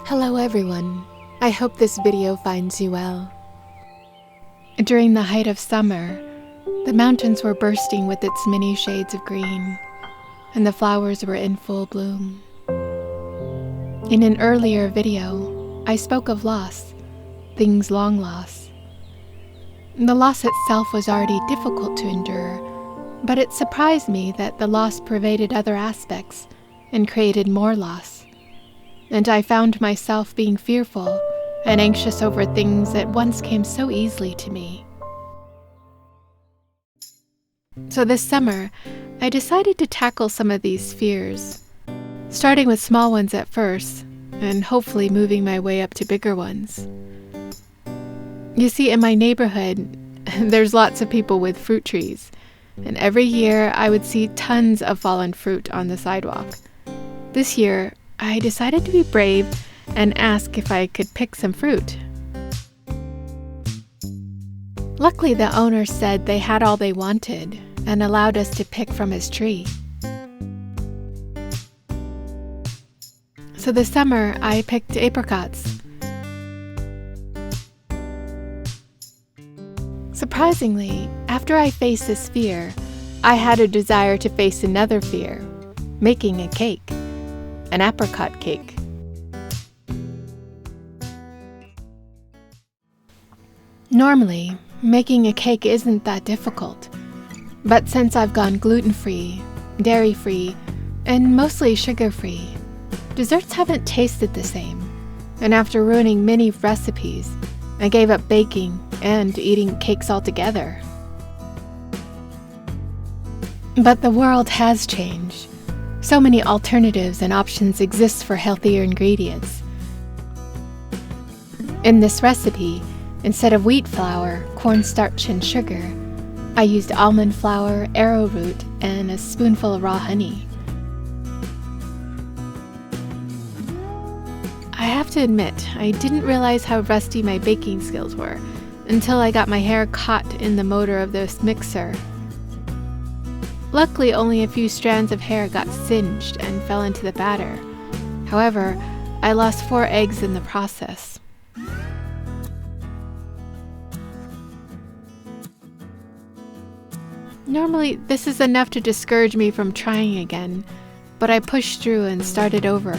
Hello everyone, I hope this video finds you well. During the height of summer, the mountains were bursting with its many shades of green, and the flowers were in full bloom. In an earlier video, I spoke of loss, things long lost. The loss itself was already difficult to endure, but it surprised me that the loss pervaded other aspects and created more loss. And I found myself being fearful and anxious over things that once came so easily to me. So this summer, I decided to tackle some of these fears, starting with small ones at first, and hopefully moving my way up to bigger ones. You see, in my neighborhood, there's lots of people with fruit trees, and every year I would see tons of fallen fruit on the sidewalk. This year, I decided to be brave and ask if I could pick some fruit. Luckily, the owner said they had all they wanted and allowed us to pick from his tree. So this summer, I picked apricots. Surprisingly, after I faced this fear, I had a desire to face another fear, making a cake. An apricot cake. Normally, making a cake isn't that difficult, but since I've gone gluten-free, dairy-free, and mostly sugar-free, desserts haven't tasted the same, and after ruining many recipes, I gave up baking and eating cakes altogether. But the world has changed. So many alternatives and options exist for healthier ingredients. In this recipe, instead of wheat flour, cornstarch, and sugar, I used almond flour, arrowroot, and a spoonful of raw honey. I have to admit, I didn't realize how rusty my baking skills were until I got my hair caught in the motor of this mixer. Luckily, only a few strands of hair got singed and fell into the batter. However, I lost 4 eggs in the process. Normally, this is enough to discourage me from trying again, but I pushed through and started over.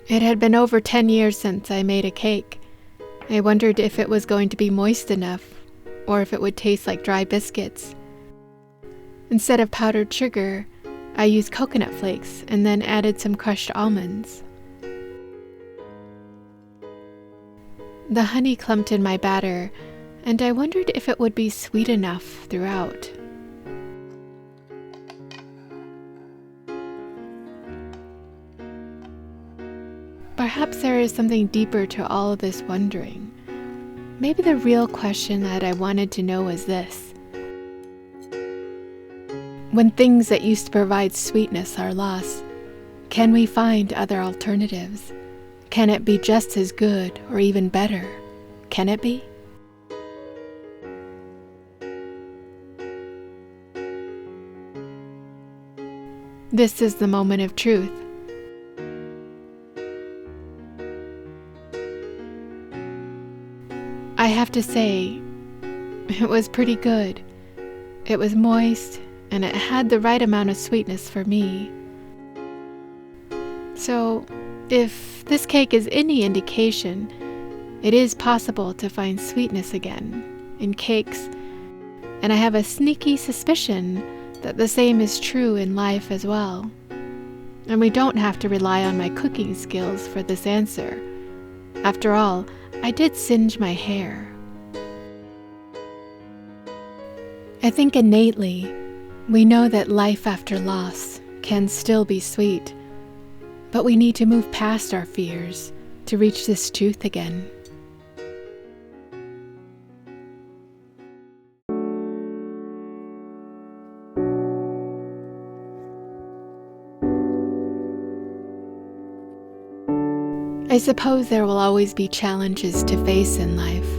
It had been over 10 years since I made a cake. I wondered if it was going to be moist enough, or if it would taste like dry biscuits. Instead of powdered sugar, I used coconut flakes and then added some crushed almonds. The honey clumped in my batter, and I wondered if it would be sweet enough throughout. Perhaps there is something deeper to all of this wondering. Maybe the real question that I wanted to know was this. When things that used to provide sweetness are lost, can we find other alternatives? Can it be just as good or even better? Can it be? This is the moment of truth. I have to say, it was pretty good. It was moist, and it had the right amount of sweetness for me. So, if this cake is any indication, it is possible to find sweetness again in cakes, and I have a sneaky suspicion that the same is true in life as well. And we don't have to rely on my cooking skills for this answer. After all, I did singe my hair. I think innately, we know that life after loss can still be sweet, but we need to move past our fears to reach this truth again. I suppose there will always be challenges to face in life.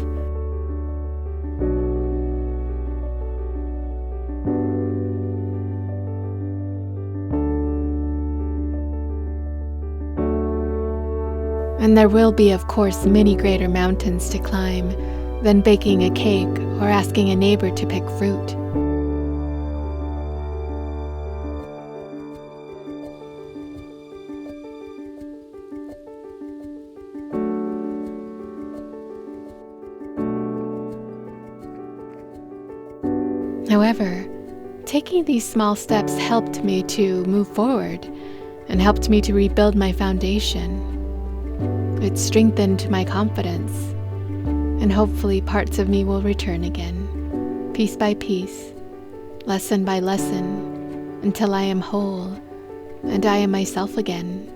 And there will be, of course, many greater mountains to climb than baking a cake or asking a neighbor to pick fruit. However, taking these small steps helped me to move forward and helped me to rebuild my foundation. It strengthened my confidence, and hopefully parts of me will return again, piece by piece, lesson by lesson, until I am whole and I am myself again.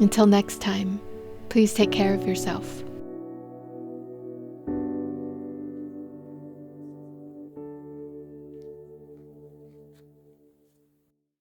Until next time, please take care of yourself.